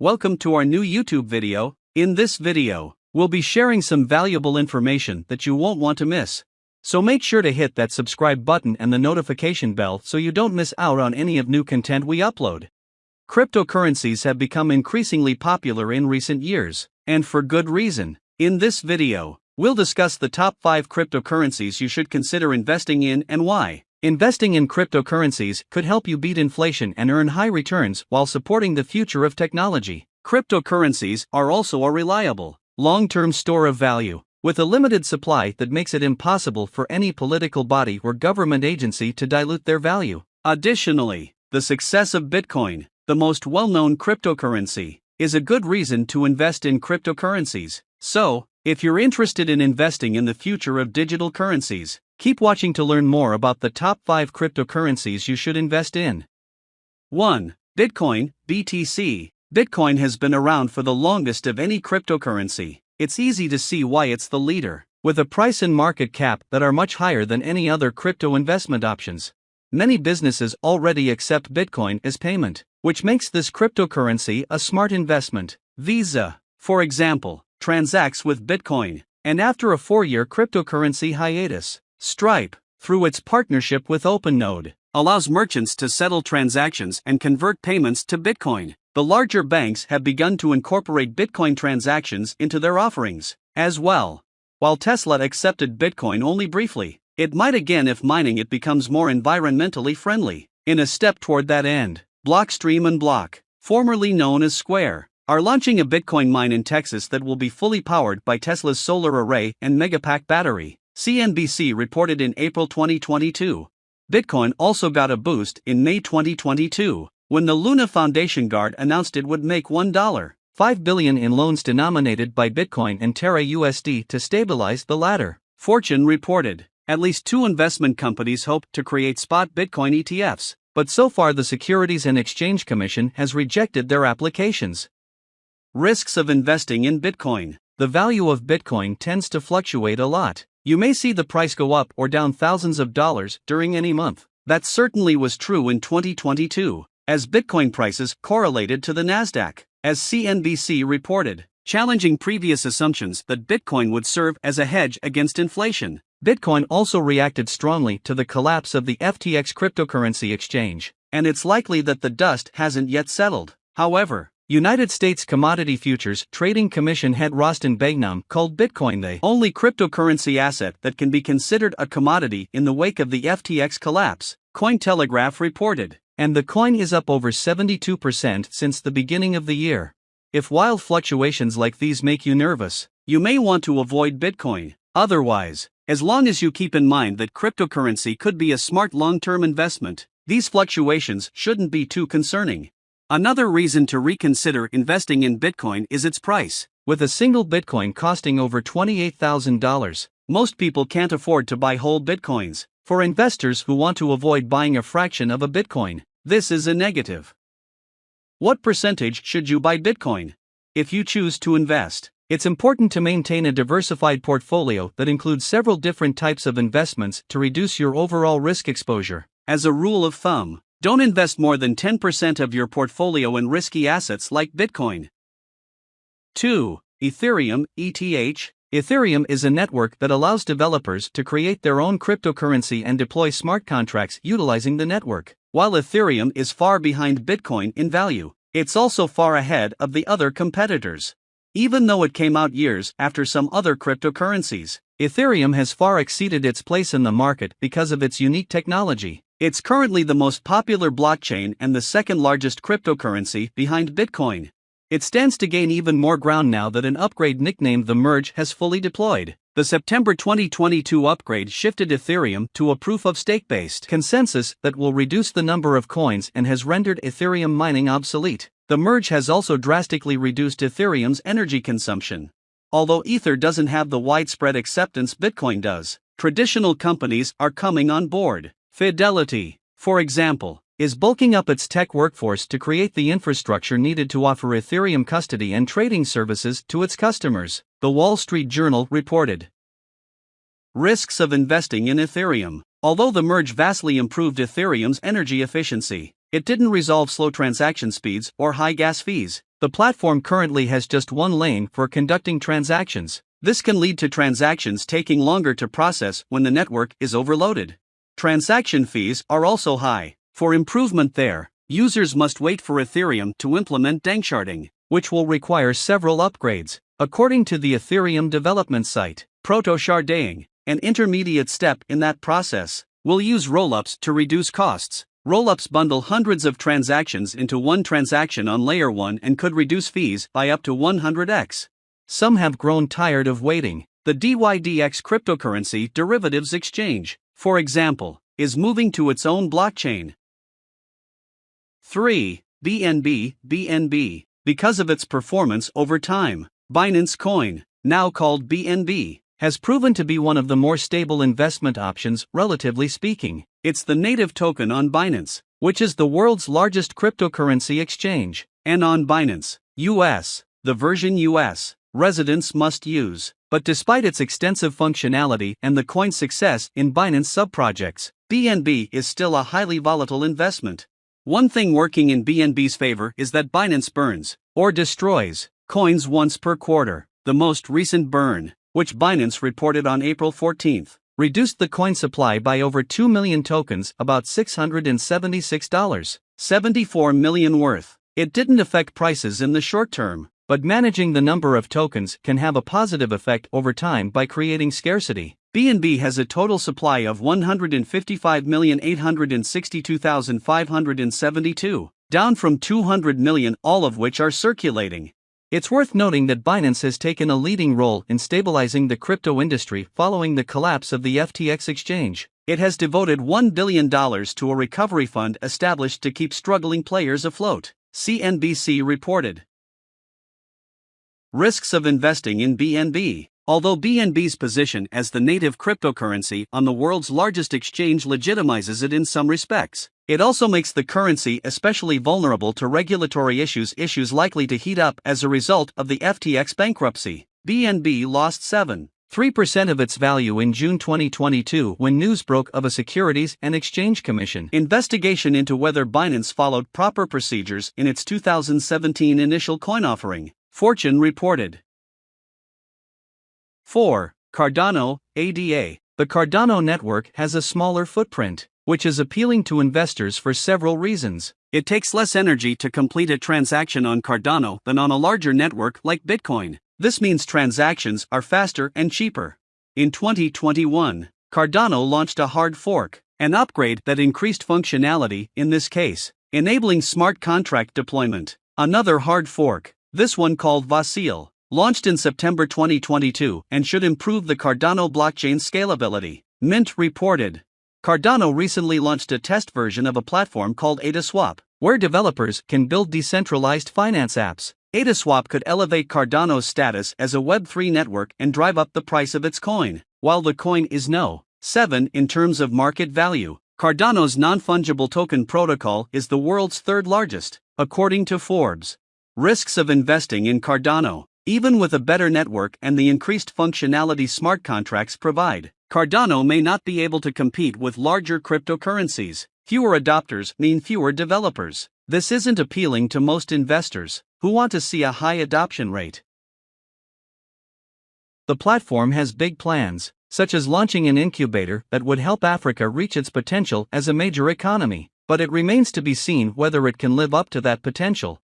welcome to our new YouTube video. In this video, we'll be sharing some valuable information that you won't want to miss. So make sure to hit that subscribe button and the notification bell so you don't miss out on any of new content we upload. Cryptocurrencies have become increasingly popular in recent years, and for good reason. In this video, we'll discuss the top 5 cryptocurrencies you should consider investing in and why. Investing in cryptocurrencies could help you beat inflation and earn high returns while supporting the future of technology. Cryptocurrencies are also a reliable, long-term store of value, with a limited supply that makes it impossible for any political body or government agency to dilute their value. Additionally, the success of Bitcoin, the most well-known cryptocurrency, is a good reason to invest in cryptocurrencies. So, if you're interested in investing in the future of digital currencies, keep watching to learn more about the top 5 cryptocurrencies you should invest in. 1. Bitcoin, BTC. Bitcoin has been around for the longest of any cryptocurrency. It's easy to see why it's the leader, with a price and market cap that are much higher than any other crypto investment options. Many businesses already accept Bitcoin as payment, which makes this cryptocurrency a smart investment. Visa, for example, transacts with Bitcoin, and after a 4-year cryptocurrency hiatus, Stripe, through its partnership with OpenNode, allows merchants to settle transactions and convert payments to Bitcoin. The larger banks have begun to incorporate Bitcoin transactions into their offerings, as well. While Tesla accepted Bitcoin only briefly, it might again if mining it becomes more environmentally friendly. In a step toward that end, Blockstream and Block, formerly known as Square, are launching a Bitcoin mine in Texas that will be fully powered by Tesla's solar array and megapack battery, CNBC reported in April 2022. Bitcoin also got a boost in May 2022, when the Luna Foundation Guard announced it would make $1.5 billion in loans denominated by Bitcoin and Terra USD to stabilize the latter. Fortune reported, at least 2 investment companies hope to create spot Bitcoin ETFs, but so far the Securities and Exchange Commission has rejected their applications. Risks of investing in Bitcoin. The value of Bitcoin tends to fluctuate a lot. You may see the price go up or down thousands of dollars during any month. That certainly was true in 2022, as Bitcoin prices correlated to the Nasdaq, as CNBC reported, challenging previous assumptions that Bitcoin would serve as a hedge against inflation. Bitcoin also reacted strongly to the collapse of the FTX cryptocurrency exchange, and it's likely that the dust hasn't yet settled. However, United States Commodity Futures Trading Commission head Rostin Behnam called Bitcoin the only cryptocurrency asset that can be considered a commodity in the wake of the FTX collapse, Cointelegraph reported, and the coin is up over 72% since the beginning of the year. If wild fluctuations like these make you nervous, you may want to avoid Bitcoin. Otherwise, as long as you keep in mind that cryptocurrency could be a smart long-term investment, these fluctuations shouldn't be too concerning. Another reason to reconsider investing in Bitcoin is its price. With a single Bitcoin costing over $28,000, most people can't afford to buy whole Bitcoins. For investors who want to avoid buying a fraction of a Bitcoin, this is a negative. What percentage should you buy Bitcoin? If you choose to invest, it's important to maintain a diversified portfolio that includes several different types of investments to reduce your overall risk exposure. As a rule of thumb, don't invest more than 10% of your portfolio in risky assets like Bitcoin. 2. Ethereum, ETH. Ethereum is a network that allows developers to create their own cryptocurrency and deploy smart contracts utilizing the network. While Ethereum is far behind Bitcoin in value, it's also far ahead of the other competitors. Even though it came out years after some other cryptocurrencies, Ethereum has far exceeded its place in the market because of its unique technology. It's currently the most popular blockchain and the second largest cryptocurrency behind Bitcoin. It stands to gain even more ground now that an upgrade nicknamed the Merge has fully deployed. The September 2022 upgrade shifted Ethereum to a proof-of-stake-based consensus that will reduce the number of coins and has rendered Ethereum mining obsolete. The Merge has also drastically reduced Ethereum's energy consumption. Although Ether doesn't have the widespread acceptance Bitcoin does, traditional companies are coming on board. Fidelity, for example, is bulking up its tech workforce to create the infrastructure needed to offer Ethereum custody and trading services to its customers, The Wall Street Journal reported. Risks of investing in Ethereum. Although the merge vastly improved Ethereum's energy efficiency, it didn't resolve slow transaction speeds or high gas fees. The platform currently has just one lane for conducting transactions. This can lead to transactions taking longer to process when the network is overloaded. Transaction fees are also high. For improvement there, users must wait for Ethereum to implement danksharding, which will require several upgrades. According to the Ethereum development site, proto-sharding, an intermediate step in that process, will use rollups to reduce costs. Rollups bundle hundreds of transactions into one transaction on layer 1 and could reduce fees by up to 100x. Some have grown tired of waiting. The DYDX cryptocurrency derivatives exchange, for example, is moving to its own blockchain. 3. BNB. Because of its performance over time, Binance Coin, now called BNB, has proven to be one of the more stable investment options, relatively speaking. It's the native token on Binance, which is the world's largest cryptocurrency exchange, and on Binance US, the version US residents must use. But despite its extensive functionality and the coin's success in Binance subprojects, BNB is still a highly volatile investment. One thing working in BNB's favor is that Binance burns, or destroys, coins once per quarter. The most recent burn, which Binance reported on April 14, reduced the coin supply by over 2 million tokens, about $676, 74 million worth. It didn't affect prices in the short term, but managing the number of tokens can have a positive effect over time by creating scarcity. BNB has a total supply of 155,862,572, down from 200 million, all of which are circulating. It's worth noting that Binance has taken a leading role in stabilizing the crypto industry following the collapse of the FTX exchange. It has devoted $1 billion to a recovery fund established to keep struggling players afloat, CNBC reported. Risks of investing in BNB. Although BNB's position as the native cryptocurrency on the world's largest exchange legitimizes it in some respects, it also makes the currency especially vulnerable to regulatory issues likely to heat up as a result of the FTX bankruptcy. BNB lost 7.3% of its value in June 2022 when news broke of a Securities and Exchange Commission investigation into whether Binance followed proper procedures in its 2017 initial coin offering, Fortune reported. 4. Cardano, ADA. The Cardano network has a smaller footprint, which is appealing to investors for several reasons. It takes less energy to complete a transaction on Cardano than on a larger network like Bitcoin. This means transactions are faster and cheaper. In 2021, Cardano launched a hard fork, an upgrade that increased functionality, in this case, enabling smart contract deployment. Another hard fork, this one called Vasil, launched in September 2022 and should improve the Cardano blockchain scalability, Mint reported. Cardano recently launched a test version of a platform called AdaSwap, where developers can build decentralized finance apps. AdaSwap could elevate Cardano's status as a Web3 network and drive up the price of its coin. While the coin is nowe in terms of market value, Cardano's non-fungible token protocol is the world's third largest, according to Forbes. Risks of investing in Cardano. Even with a better network and the increased functionality smart contracts provide, Cardano may not be able to compete with larger cryptocurrencies. Fewer adopters mean fewer developers. This isn't appealing to most investors, who want to see a high adoption rate. The platform has big plans, such as launching an incubator that would help Africa reach its potential as a major economy, but it remains to be seen whether it can live up to that potential.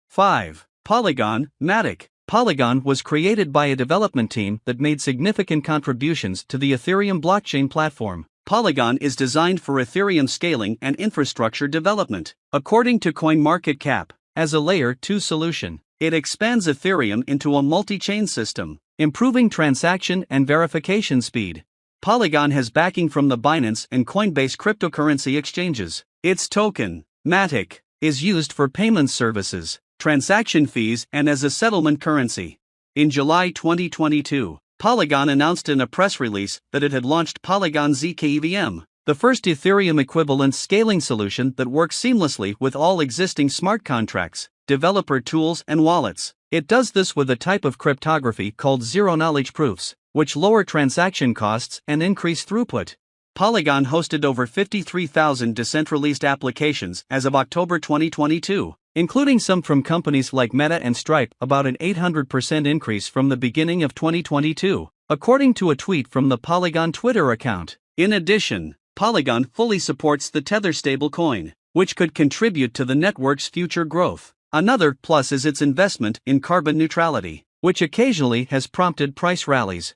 5. Polygon, Matic. Polygon was created by a development team that made significant contributions to the Ethereum blockchain platform. Polygon is designed for Ethereum scaling and infrastructure development. According to CoinMarketCap, as a Layer 2 solution, it expands Ethereum into a multi-chain system, improving transaction and verification speed. Polygon has backing from the Binance and Coinbase cryptocurrency exchanges. Its token, Matic, is used for payment services, transaction fees, and as a settlement currency. In July 2022, Polygon announced in a press release that it had launched Polygon zkEVM, the first Ethereum equivalent scaling solution that works seamlessly with all existing smart contracts, developer tools, and wallets. It does this with a type of cryptography called zero-knowledge proofs, which lower transaction costs and increase throughput. Polygon hosted over 53,000 decentralized applications as of October 2022, including some from companies like Meta and Stripe, about an 800% increase from the beginning of 2022, according to a tweet from the Polygon Twitter account. In addition, Polygon fully supports the Tether stablecoin, which could contribute to the network's future growth. Another plus is its investment in carbon neutrality, which occasionally has prompted price rallies.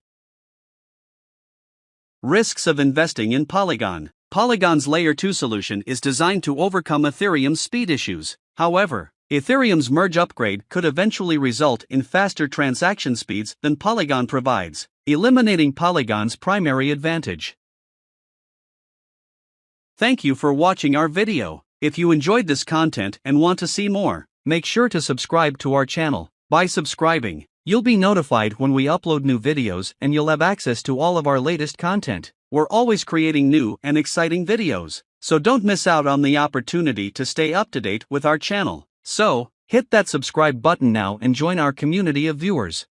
Risks of investing in Polygon. Polygon's Layer 2 solution is designed to overcome Ethereum's speed issues. However, Ethereum's merge upgrade could eventually result in faster transaction speeds than Polygon provides, eliminating Polygon's primary advantage. Thank you for watching our video. If you enjoyed this content and want to see more, make sure to subscribe to our channel. By subscribing, you'll be notified when we upload new videos and you'll have access to all of our latest content. We're always creating new and exciting videos, so don't miss out on the opportunity to stay up to date with our channel. So, hit that subscribe button now and join our community of viewers.